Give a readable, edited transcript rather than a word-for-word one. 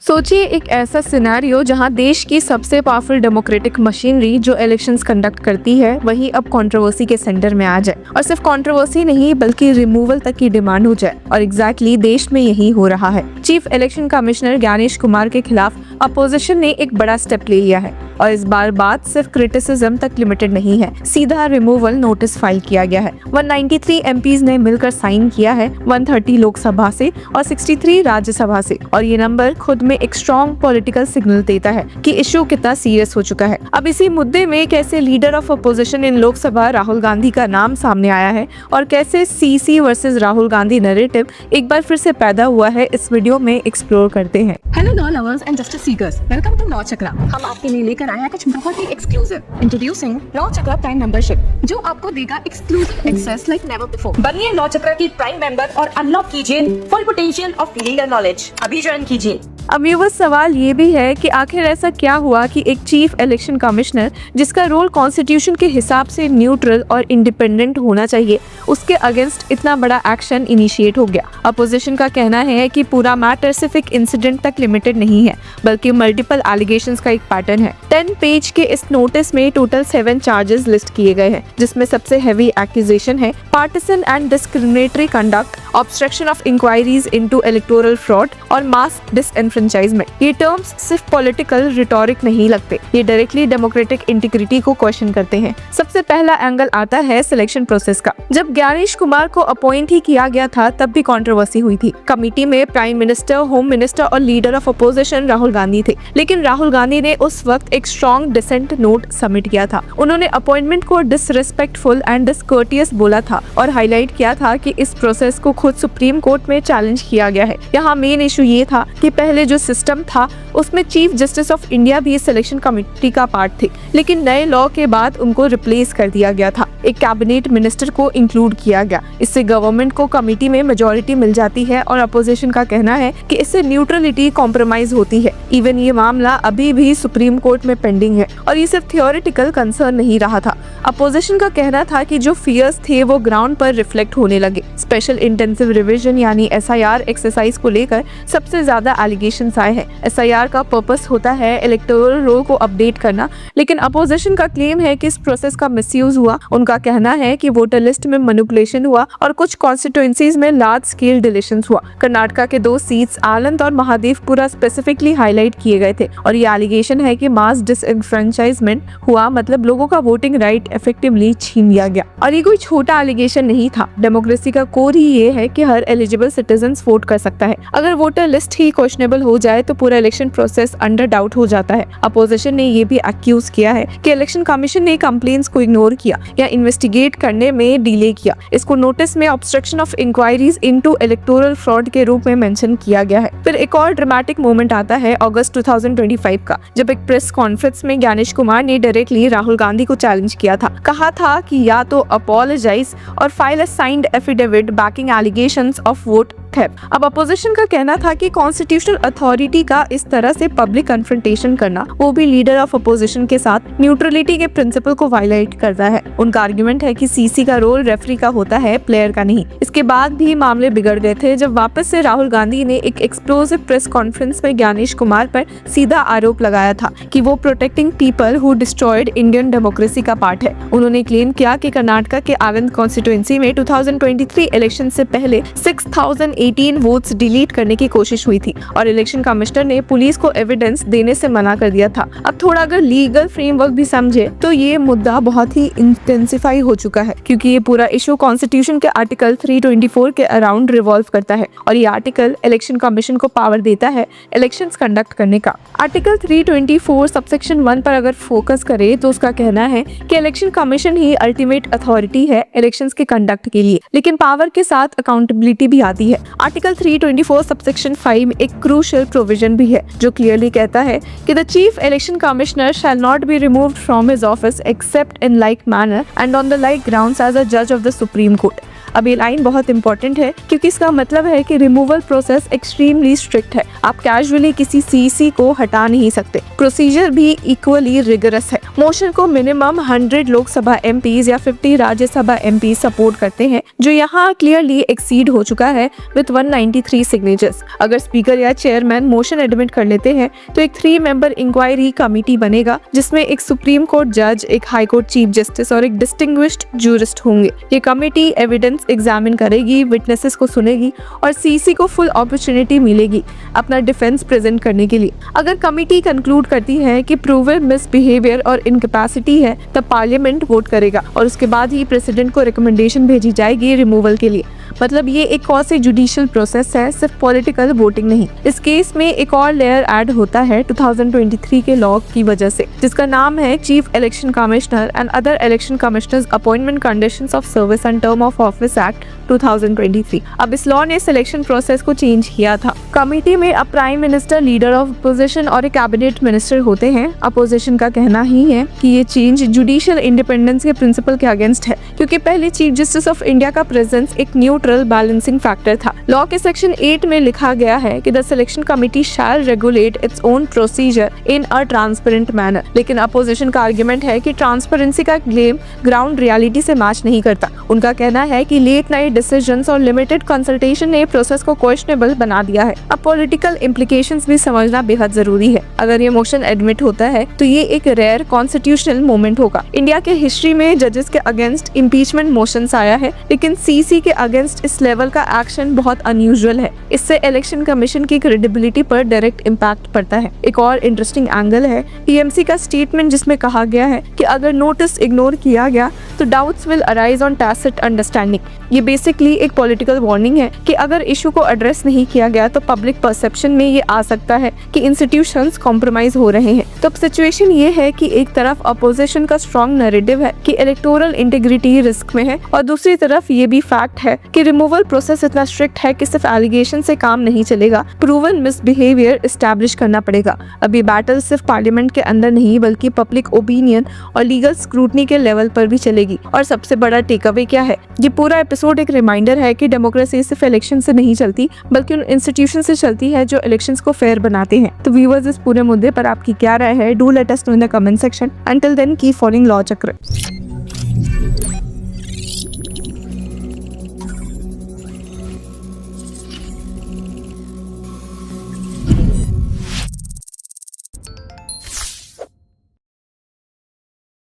सोचिए एक ऐसा सिनेरियो जहां देश की सबसे पावरफुल डेमोक्रेटिक मशीनरी जो इलेक्शंस कंडक्ट करती है वही अब कंट्रोवर्सी के सेंटर में आ जाए, और सिर्फ कंट्रोवर्सी नहीं बल्कि रिमूवल तक की डिमांड हो जाए। और एग्जैक्टली देश में यही हो रहा है। Chief election commissioner Gyanesh Kumar के खिलाफ अपोजिशन ने एक बड़ा स्टेप ले लिया है, और इस बार बात सिर्फ क्रिटिसिज्म तक लिमिटेड नहीं है, सीधा रिमूवल नोटिस फाइल किया गया है। 193 एमपीज ने मिलकर साइन किया है, 130 लोकसभा से और 63 राज्यसभा से, और ये नंबर खुद में एक स्ट्रॉन्ग पॉलिटिकल सिग्नल देता है कि इशू कितना सीरियस हो चुका है। अब इसी मुद्दे में कैसे leader of opposition in Lok Sabha Rahul Gandhi का नाम सामने आया है और कैसे CC versus Rahul Gandhi narrative एक बार फिर से पैदा हुआ है, इस वीडियो में एक्सप्लोर करते हैं। Hello law lovers and justice seekers, welcome to law Chakra. हम आपके लिए लेकर आए हैं कुछ बहुत ही exclusive. Introducing law Chakra prime membership, जो आपको देगा exclusive access like never before. बनिए लॉ चक्रा की प्राइम मेंबर और अनलॉक कीजिए full potential of legal knowledge. अभी ज्वाइन कीजिए। अब ये वो सवाल ये भी है कि आखिर ऐसा क्या हुआ कि एक चीफ इलेक्शन कमिश्नर जिसका रोल कॉन्स्टिट्यूशन के हिसाब से न्यूट्रल और इंडिपेंडेंट होना चाहिए, उसके अगेंस्ट इतना बड़ा एक्शन इनिशिएट हो गया। अपोजिशन का कहना है कि पूरा मैटर सिर्फ एक इंसिडेंट तक लिमिटेड नहीं है बल्कि मल्टीपल एलिगेशंस का एक पैटर्न है। 10 पेज के इस नोटिस में टोटल 7 चार्जेस लिस्ट किए गए हैं, जिसमें सबसे हैवी एक्यूजेशन है partisan and discriminatory conduct, obstruction of inquiries into electoral fraud और मास डिसएनफ्रेंचाइजमेंट। ये टर्म्स सिर्फ पॉलिटिकल रिटोरिक नहीं लगते, ये डायरेक्टली डेमोक्रेटिक इंटीग्रिटी को क्वेश्चन करते हैं। सबसे पहला एंगल आता है सिलेक्शन प्रोसेस का। जब ज्ञानेश कुमार को अपॉइंट ही किया गया था तब भी कंट्रोवर्सी हुई थी। कमिटी में प्राइम मिनिस्टर, होम मिनिस्टर और leader of opposition Rahul Gandhi थे, लेकिन राहुल गांधी ने उस वक्त एक स्ट्रॉन्ग डिसेंट नोट सबमिट किया था। उन्होंने अपॉइंटमेंट को डिसरिस्पेक्टफुल एंड डिसकर्टियस बोला था और हाईलाइट किया था कि इस प्रोसेस को खुद सुप्रीम कोर्ट में चैलेंज किया गया है। यहाँ मेन इशू ये था कि पहले जो सिस्टम था उसमें चीफ जस्टिस ऑफ इंडिया भी सिलेक्शन कमेटी का पार्ट थे, लेकिन नए लॉ के बाद उनको रिप्लेस कर दिया गया था। एक कैबिनेट मिनिस्टर को इंक्लूड किया गया। इससे गवर्नमेंट को कमेटी में मेजॉरिटी मिल जाती है और अपोजिशन का कहना है कि इससे न्यूट्रलिटी कॉम्प्रोमाइज होती है। इवन ये मामला अभी भी सुप्रीम कोर्ट में पेंडिंग है और ये सिर्फ थियोरेटिकल कंसर्न नहीं रहा था। अपोजिशन का कहना था कि जो फियर्स थे वो ग्राउंड पर रिफ्लेक्ट होने लगे। स्पेशल इंटेंसिव रिवीजन यानी SIR एक्सरसाइज को लेकर सबसे ज्यादा एलिगेशंस आए हैं। SIR का पर्पस होता है इलेक्टोरल रोल को अपडेट करना, लेकिन अपोजिशन का क्लेम है कि इस प्रोसेस का मिसयूज हुआ। उनका कहना है कि वोटर लिस्ट में मैनिपुलेशन हुआ और कुछ कॉन्स्टिट्यूएंसीज में लार्ज स्केल डिलीशंस हुआ। कर्नाटका के 2 सीट्स आनंद और महादेवपुरा स्पेसिफिकली हाईलाइट किए गए थे और ये एलिगेशन है कि मास डिसएनफ्रेंचाइजमेंट हुआ, मतलब लोगों का वोटिंग राइट इफेक्टिवली छीन लिया गया। और ये कोई छोटा एलिगेशन नहीं था। डेमोक्रेसी का कोर ही ये है कि हर एलिजिबल सिटीजन वोट कर सकता है। अगर वोटर लिस्ट ही क्वेश्चनेबल हो जाए तो पूरा इलेक्शन प्रोसेस अंडर डाउट हो जाता है। अपोजिशन ने ये भी एक्यूज किया है कि इलेक्शन कमीशन ने कंप्लेंट्स को इग्नोर किया या इन्वेस्टिगेट करने में डिले किया। इसको नोटिस में obstruction of inquiries into electoral fraud के रूप में मेंशन किया गया है। फिर एक और ड्रामेटिक मोमेंट आता है अगस्त 2025 का, जब एक प्रेस कॉन्फ्रेंस में ज्ञानेश कुमार ने डायरेक्टली राहुल गांधी को चैलेंज किया था। कहा था कि या तो अपोलोजाइज और file a signed affidavit banking allegations of vote theft. अब अपोजिशन का कहना था कि कॉन्स्टिट्यूशनल अथॉरिटी का इस तरह से पब्लिक कन्फ्रंटेशन करना, वो भी लीडर ऑफ अपोजिशन के साथ, न्यूट्रलिटी के प्रिंसिपल को वायलेट करता है। उनका आर्गुमेंट है कि सीसी का रोल रेफरी का होता है, प्लेयर का नहीं। इसके बाद भी मामले बिगड़ गए थे जब वापस से राहुल गांधी ने एक एक्सप्लोसिव प्रेस कॉन्फ्रेंस में ज्ञानेश कुमार पर सीधा आरोप लगाया था कि वो protecting people who destroyed Indian democracy का पार्ट है। उन्होंने क्लेम किया कि कर्नाटका के आनंद कॉन्स्टिट्यूएंसी में 2023 इलेक्शन से पहले 6018 वोट्स डिलीट करने की कोशिश हुई थी और इलेक्शन कमिश्नर ने पुलिस को एविडेंस देने से मना कर दिया था। अब थोड़ा अगर लीगल फ्रेमवर्क भी समझे तो ये मुद्दा बहुत ही इंटेंसिफाई हो चुका है, क्योंकि ये पूरा इशू कॉन्स्टिट्यूशन के आर्टिकल 324 के अराउंड रिवॉल्व करता है और ये आर्टिकल इलेक्शन कमीशन को पावर देता है इलेक्शंस कंडक्ट करने का। आर्टिकल 324 सबसेक्शन 1 पर अगर फोकस करे तो उसका कहना है कि इलेक्शन कमीशन ही अल्टीमेट अथॉरिटी है इलेक्शंस के कंडक्ट के लिए, लेकिन पावर के साथ अकाउंटेबिलिटी भी आती है। आर्टिकल 324 सबसेक्शन 5 में एक क्रूशियल प्रोविजन भी है जो क्लियरली कहता है कि the chief election commissioner shall not be removed from his office except in like manner and on the like grounds as a जज ऑफ द सुप्रीम कोर्ट। अब ये लाइन बहुत इंपॉर्टेंट है क्योंकि इसका मतलब है कि रिमूवल प्रोसेस एक्सट्रीमली स्ट्रिक्ट है। आप कैजुअली किसी सीसी को हटा नहीं सकते। प्रोसीजर भी इक्वली रिगरस है। मोशन को मिनिमम 100 लोकसभा एमपीज या 50 राज्यसभा एमपी सपोर्ट करते हैं, जो यहाँ क्लियरली एक्सीड हो चुका है विद 193 सिग्नेचर्स। अगर स्पीकर या चेयरमैन मोशन एडमिट कर लेते हैं तो एक 3 मेंबर इंक्वायरी कमेटी बनेगा, जिसमें एक सुप्रीम कोर्ट जज, एक हाई कोर्ट चीफ जस्टिस और एक डिस्टिंग्विश्ड जूरिस्ट होंगे। ये कमेटी एविडेंस एग्जामिन करेगी, विटनेसेस को सुनेगी और सीसी को फुल अपॉर्चुनिटी मिलेगी अपना डिफेंस प्रेजेंट करने के लिए। अगर कमेटी कंक्लूड करती है कि प्रूवन मिसबिहेवियर और इनकैपेसिटी है, तब पार्लियामेंट वोट करेगा और उसके बाद ही प्रेसिडेंट को रिकमेंडेशन भेजी जाएगी रिमूवल के लिए। मतलब ये एक कौन सी जुडिशियल प्रोसेस है, सिर्फ पॉलिटिकल वोटिंग नहीं। इस केस में एक और लेयर ऐड होता है 2023 के लॉ की वजह से, जिसका नाम है chief election commissioner and other election commissioners appointment conditions of service and term of office act 2023। अब इस लॉ ने सिलेक्शन प्रोसेस को चेंज किया था। कमेटी में अब prime minister, leader of opposition और एक कैबिनेट मिनिस्टर होते हैं। अपोजिशन का कहना ही है कि ये चेंज जुडिशियल इंडिपेंडेंस के प्रिंसिपल के अगेंस्ट है, क्योंकि पहले चीफ जस्टिस ऑफ इंडिया का प्रेजेंस एक न्यूट्रल बैलेंसिंग फैक्टर था। लॉ के सेक्शन 8 में लिखा गया है कि the selection committee shell regulate its own procedure in a transparent manner. लेकिन अपोजिशन का आर्गुमेंट है कि ट्रांसपेरेंसी का क्लेम ग्राउंड रियलिटी से मैच नहीं करता। उनका कहना है कि लेट नाइट डिसीजंस और लिमिटेड कंसल्टेशन ने प्रोसेस को क्वेश्चनेबल बना दिया है। अब पॉलिटिकल इम्प्लीकेशंस भी समझना बेहद जरूरी है। अगर ये मोशन एडमिट होता है तो ये एक रेयर कॉन्स्टिट्यूशनल मोमेंट होगा। इंडिया के हिस्ट्री में जजेस के अगेंस्ट इम्पीचमेंट मोशंस आया है, लेकिन सीसी के अगेंस्ट इस लेवल का एक्शन बहुत अनयूजुअल है। इससे इलेक्शन कमीशन की क्रेडिबिलिटी पर डायरेक्ट इम्पैक्ट पड़ता है। एक और इंटरेस्टिंग एंगल है टीएमसी का स्टेटमेंट, जिसमें कहा गया है कि अगर नोटिस इग्नोर किया गया तो doubts will arise on tacit understanding. ये बेसिकली एक पॉलिटिकल वार्निंग है कि अगर इशू को एड्रेस नहीं किया गया तो पब्लिक परसेप्शन में ये आ सकता है कि इंस्टीट्यूशंस कॉम्प्रोमाइज हो रहे हैं। तो सिचुएशन ये है कि एक तरफ अपोजिशन का स्ट्रॉन्ग नैरेटिव है कि इलेक्टोरल इंटीग्रिटी रिस्क में है, और दूसरी तरफ ये भी फैक्ट है कि रिमूवल प्रोसेस इतना स्ट्रिक्ट है कि सिर्फ एलिगेशन से काम नहीं चलेगा, प्रूवन मिसबिहेवियर एस्टैब्लिश करना पड़ेगा। अब ये बैटल सिर्फ पार्लियामेंट के अंदर नहीं बल्कि पब्लिक ओपिनियन और लीगल स्क्रूटनी के लेवल पर भी चलेगी। और सबसे बड़ा टेक अवे क्या है? ये पूरा एपिसोड एक रिमाइंडर है कि डेमोक्रेसी सिर्फ इलेक्शन से नहीं चलती, बल्कि उन इंस्टीट्यूशन से चलती है जो इलेक्शंस को फेयर बनाते हैं। तो व्यूअर्स, इस पूरे मुद्दे पर आपकी क्या राय है? Do let us know in the comment section. Until then keep following Law चक्र।